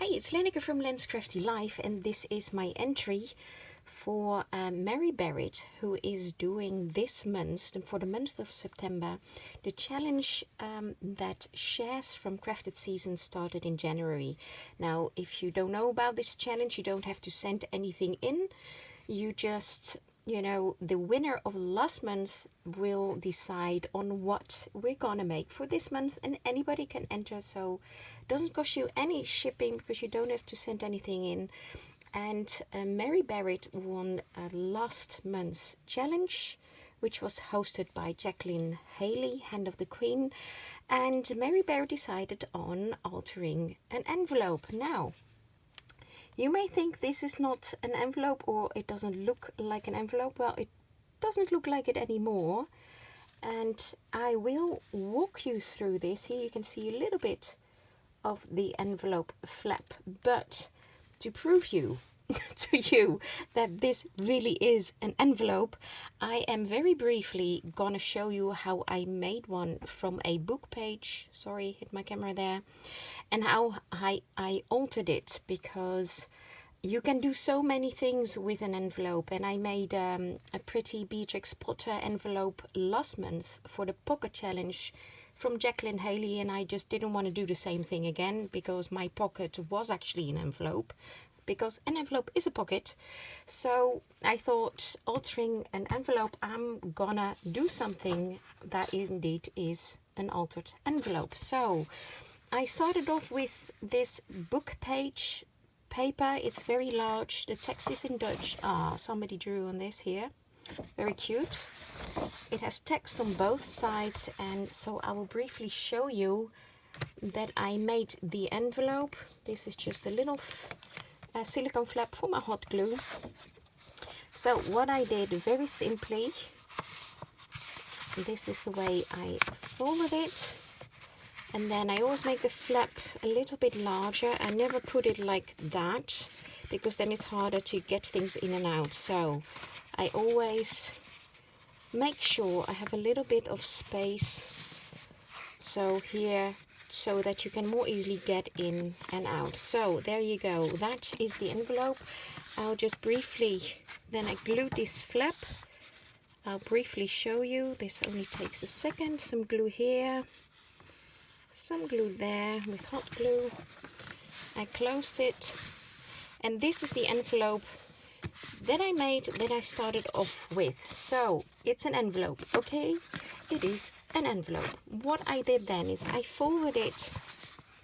Hi, it's Lenneke from Len's Crafty Life, and this is my entry for Mary Barratt, who is doing this month, for the month of September, the challenge that shares from Crafted Season started in January. Now, if you don't know about this challenge, you don't have to send anything in. You just, the winner of last month will decide on what we're gonna make for this month, and anybody can enter, so it doesn't cost you any shipping because you don't have to send anything in. And Mary Barratt won last month's challenge, which was hosted by Jacqueline Haley, Hand of the Queen, and Mary Barratt decided on altering an envelope. Now, you may think this is not an envelope or it doesn't look like an envelope. Well, it doesn't look like it anymore. And I will walk you through this. Here you can see a little bit of the envelope flap. But to prove to you that this really is an envelope, I am very briefly gonna show you how I made one from a book page. Sorry, hit my camera there. And how I altered it, because you can do so many things with an envelope. And I made a pretty Beatrix Potter envelope last month for the pocket challenge from Jacqueline Haley, and I just didn't want to do the same thing again because my pocket was actually an envelope, because an envelope is a pocket. So I thought, altering an envelope, I'm gonna do something that indeed is an altered envelope. So I started off with this book page paper. It's very large. The text is in Dutch. Somebody drew on this here. Very cute. It has text on both sides, and so I will briefly show you that I made the envelope. This is just a little silicone flap for my hot glue. So what I did, very simply, this is the way I folded it. And then I always make the flap a little bit larger. I never put it like that, because then it's harder to get things in and out. So I always make sure I have a little bit of space, so here, so that you can more easily get in and out. So there you go, that is the envelope. I'll just briefly, then I glued this flap. I'll briefly show you. This only takes a second. Some glue here, some glue there with hot glue. I closed it, and this is the envelope that I made, that I started off with. So it's an envelope, okay? It is an envelope. What I did then is I folded it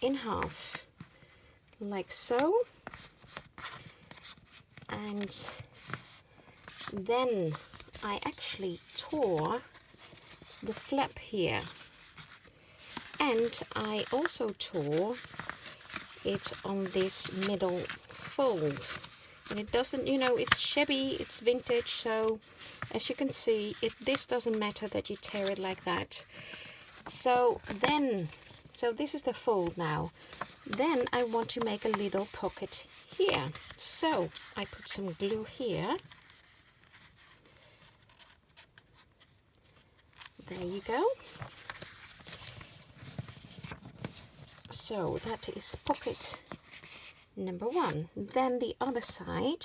in half, like so, and then I actually tore the flap here. And I also tore it on this middle fold. And it doesn't, it's shabby, it's vintage, so as you can see, this doesn't matter that you tear it like that. So this is the fold now. Then I want to make a little pocket here. So I put some glue here. There you go. So that is pocket number one. Then the other side,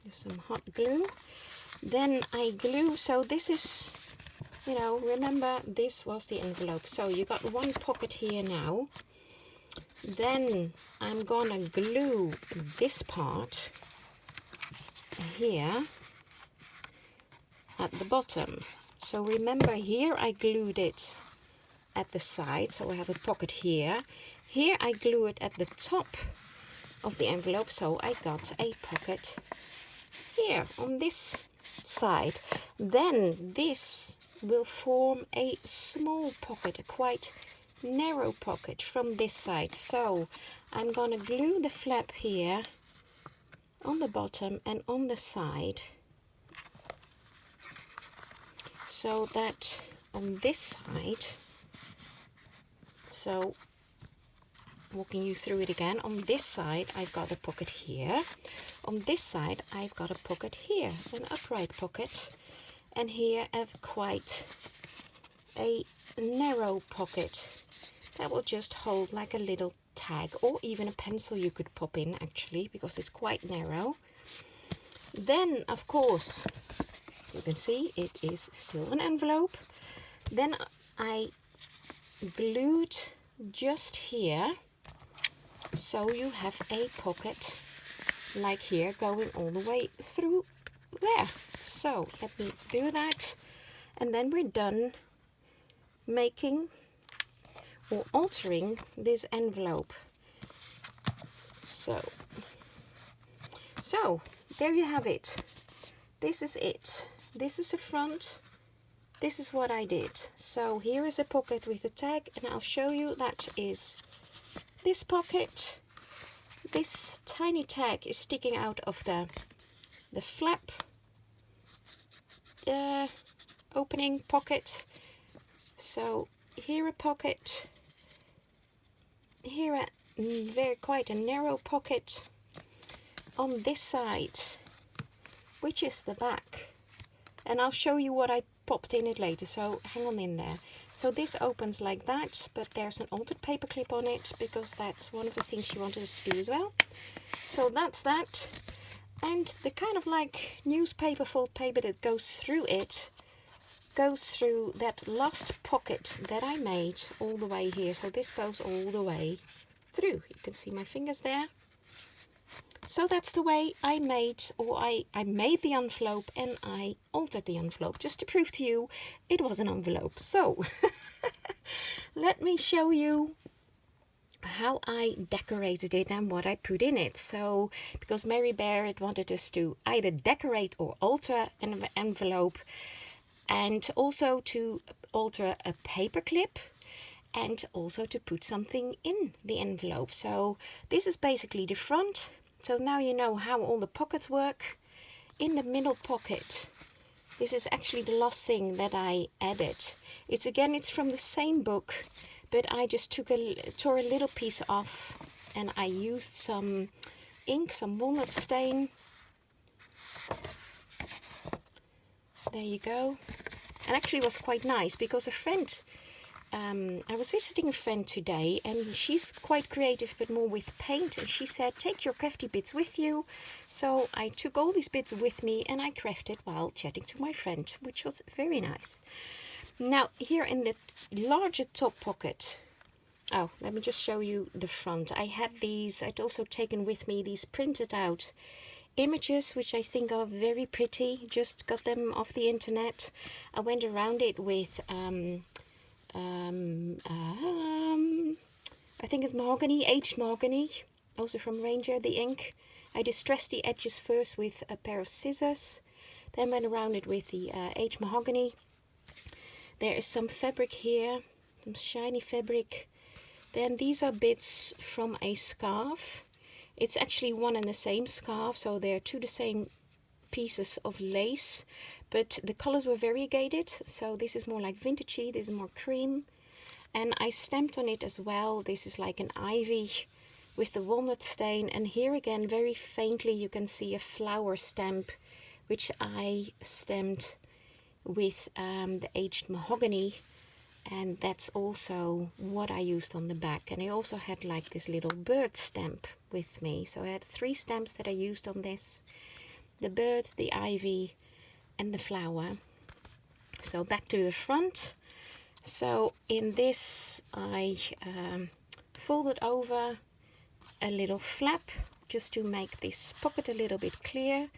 some hot glue. Then I glue, so this is, remember this was the envelope. So you got one pocket here now. Then I'm gonna glue this part here at the bottom. So remember, here I glued it at the side, so I have a pocket here. Here I glue it at the top of the envelope, so I got a pocket here on this side. Then this will form a small pocket, a quite narrow pocket from this side. So I'm gonna glue the flap here on the bottom and on the side, so that on this side, so walking you through it again, on this side I've got a pocket here, on this side I've got a pocket here, an upright pocket, and here I've quite a narrow pocket that will just hold like a little tag, or even a pencil you could pop in actually, because it's quite narrow. Then of course you can see it is still an envelope. Then I glued just here, so you have a pocket like here going all the way through there. So let me do that, and then we're done making or altering this envelope. So there you have it. This is it. This is the front. This is what I did. So here is a pocket with a tag, and I'll show you that is this pocket. This tiny tag is sticking out of the flap opening pocket. So here a pocket, here a quite a narrow pocket on this side, which is the back, and I'll show you what I popped in it later, so hang on in there. So this opens like that, but there's an altered paper clip on it because that's one of the things she wanted us to do as well. So that's that, and the kind of like newspaper fold paper that goes through it goes through that last pocket that I made all the way here. So this goes all the way through. You can see my fingers there. So that's the way I made, or I made the envelope, and I altered the envelope just to prove to you it was an envelope. So let me show you how I decorated it and what I put in it. So because Mary Barratt wanted us to either decorate or alter an envelope, and also to alter a paper clip, and also to put something in the envelope. So this is basically the front. So now you know how all the pockets work. In the middle pocket, this is actually the last thing that I added. It's from the same book, but I just tore a little piece off, and I used some ink, some walnut stain. There you go. And actually it was quite nice because a friend, I was visiting a friend today, and she's quite creative but more with paint, and she said take your crafty bits with you. So I took all these bits with me and I crafted while chatting to my friend, which was very nice. Now here in the larger top pocket, oh, let me just show you the front. I had these, I'd also taken with me these printed out images, which I think are very pretty. Just got them off the internet. I went around it with I think it's mahogany, aged mahogany, also from Ranger, the ink. I distressed the edges first with a pair of scissors, then went around it with the aged mahogany. There is some fabric here, some shiny fabric. Then these are bits from a scarf. It's actually one and the same scarf, so they're two the same pieces of lace, but the colors were variegated. So this is more like vintagey, this is more cream, and I stamped on it as well. This is like an ivy with the walnut stain, and here again very faintly you can see a flower stamp, which I stamped with the aged mahogany, and that's also what I used on the back. And I also had like this little bird stamp with me, so I had 3 stamps that I used on this: the bird, the ivy, and the flower. So back to the front. So in this I folded over a little flap just to make this pocket a little bit clear.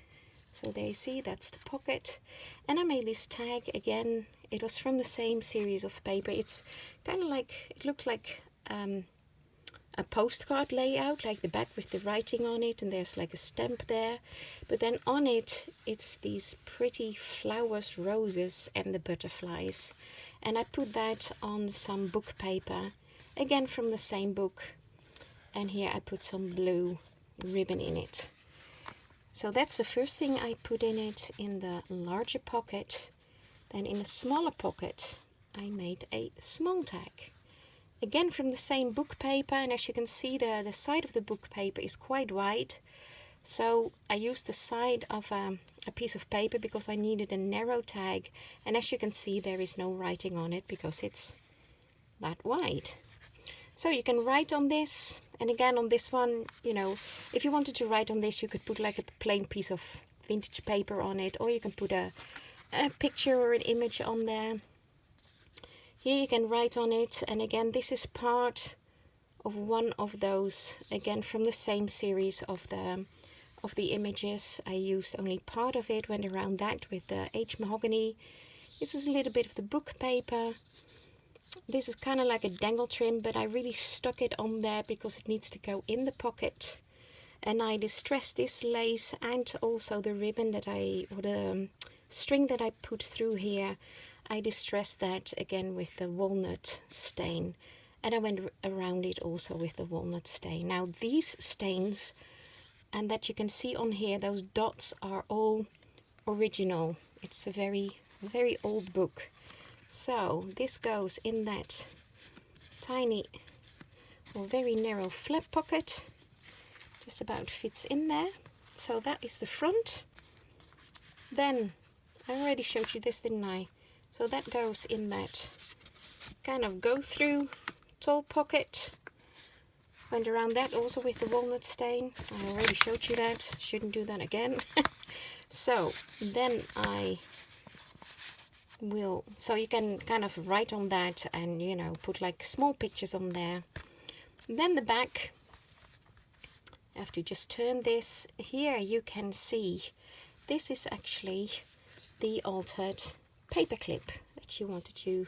So there you see, that's the pocket. And I made this tag again. It was from the same series of paper. It's kind of like, it looks like a postcard layout, like the back with the writing on it, and there's like a stamp there. But then on it, it's these pretty flowers, roses, and the butterflies. And I put that on some book paper, again from the same book. And here I put some blue ribbon in it. So that's the first thing I put in it, in the larger pocket. Then in a smaller pocket I made a small tag, again from the same book paper, and as you can see the side of the book paper is quite wide. So I used the side of a piece of paper because I needed a narrow tag, and as you can see there is no writing on it because it's that wide. So you can write on this, And again on this one, you know, if you wanted to write on this, you could put like a plain piece of vintage paper on it, or you can put a picture or an image on there. Here you can write on it, and again this is part of one of those, again from the same series of the images. I used only part of it, went around that with the aged mahogany. This is a little bit of the book paper. This is kind of like a dangle trim, but I really stuck it on there because it needs to go in the pocket. And I distressed this lace and also the ribbon that or the string that I put through here. I distressed that again with the walnut stain. And I went around it also with the walnut stain. Now these stains, and that you can see on here, those dots are all original. It's a very, very old book. So this goes in that tiny or very narrow flap pocket. Just about fits in there. So that is the front. Then I already showed you this, didn't I? So that goes in that kind of go through tall pocket. Went around that also with the walnut stain. I already showed you that. Shouldn't do that again. So then so you can kind of write on that and, you know, put like small pictures on there. Then the back, I have to just turn this. Here you can see this is actually the altered paperclip that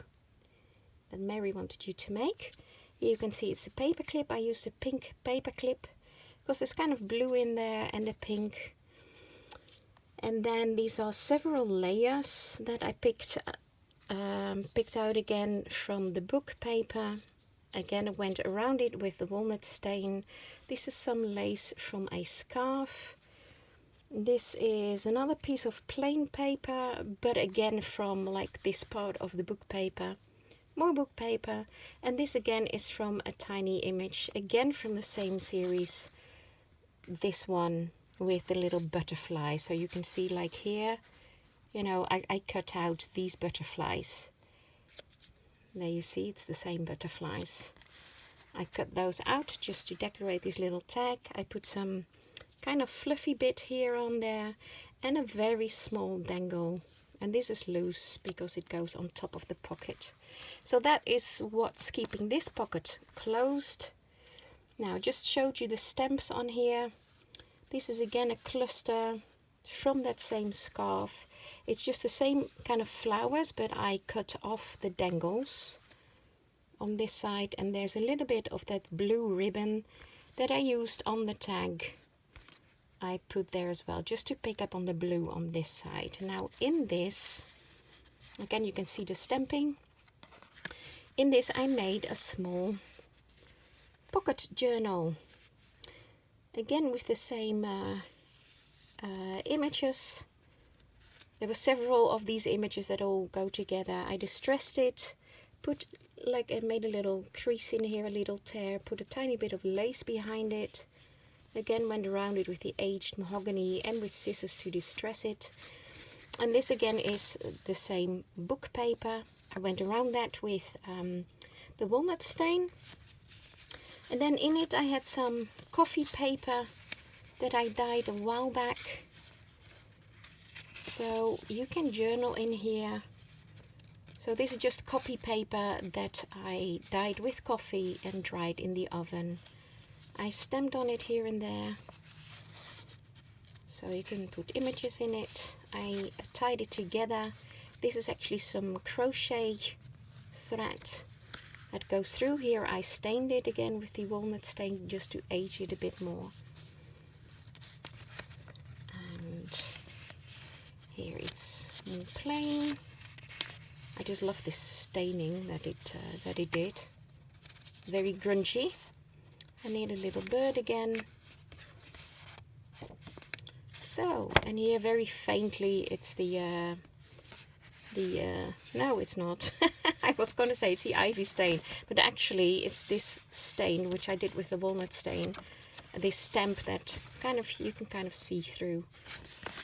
Mary wanted you to make. You can see it's a paperclip. I used a pink paperclip because there's kind of blue in there and a pink. And then these are several layers that I picked out again from the book paper. Again, I went around it with the walnut stain. This is some lace from a scarf. This is another piece of plain paper, but again from like this part of the book paper. More book paper. And this again is from a tiny image, again from the same series. This one with the little butterfly. So you can see like here, you know, I cut out these butterflies. There you see, it's the same butterflies. I cut those out just to decorate this little tag. I put some kind of fluffy bit here on there and a very small dangle. And this is loose because it goes on top of the pocket. So that is what's keeping this pocket closed. Now, I just showed you the stamps on here. This is again a cluster from that same scarf. It's just the same kind of flowers, but I cut off the dangles on this side. And there's a little bit of that blue ribbon that I used on the tag. I put there as well, just to pick up on the blue on this side. Now in this, again you can see the stamping. In this I made a small pocket journal. Again with the same images. There were several of these images that all go together. I distressed it, put like I made a little crease in here, a little tear, put a tiny bit of lace behind it. Again went around it with the aged mahogany and with scissors to distress it. And this again is the same book paper. I went around that with the walnut stain. And then in it I had some coffee paper that I dyed a while back. So you can journal in here. So this is just copy paper that I dyed with coffee and dried in the oven. I stamped on it here and there. So you can put images in it. I tied it together. This is actually some crochet thread that goes through here. I stained it again with the walnut stain just to age it a bit more. And here it's more plain. I just love this staining that it did. Very grungy. I need a little bird again. So, and here very faintly it's no, it's not. I was going to say it's the ivy stain, but actually it's this stain which I did with the walnut stain. This stamp that you can kind of see through,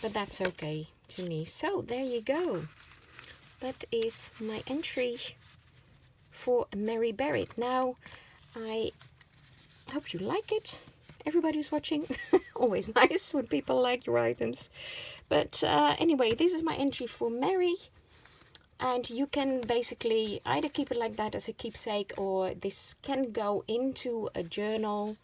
but that's okay to me. So there you go. That is my entry for Mary Barratt. Now I Hope you like it. Everybody who's watching. Always nice when people like your items. But anyway, this is my entry for Mary. And you can basically either keep it like that as a keepsake, or this can go into a journal,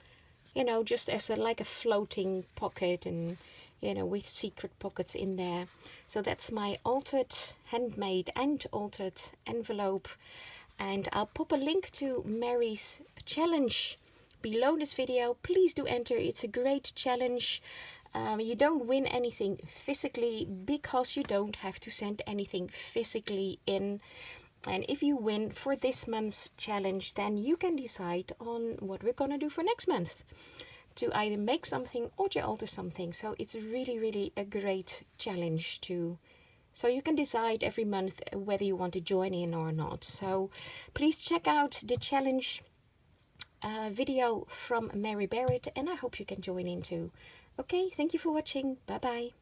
you know, just as like a floating pocket, and, you know, with secret pockets in there. So that's my altered, handmade and altered envelope. And I'll pop a link to Mary's challenge below this video. Please do enter. It's a great challenge. You don't win anything physically because you don't have to send anything physically in. And if you win for this month's challenge, then you can decide on what we're gonna do for next month, to either make something or to alter something. So it's really, really a great challenge to, so you can decide every month whether you want to join in or not. So please check out the challenge video from Mary Barratt, and I hope you can join in too. Okay, thank you for watching. Bye bye.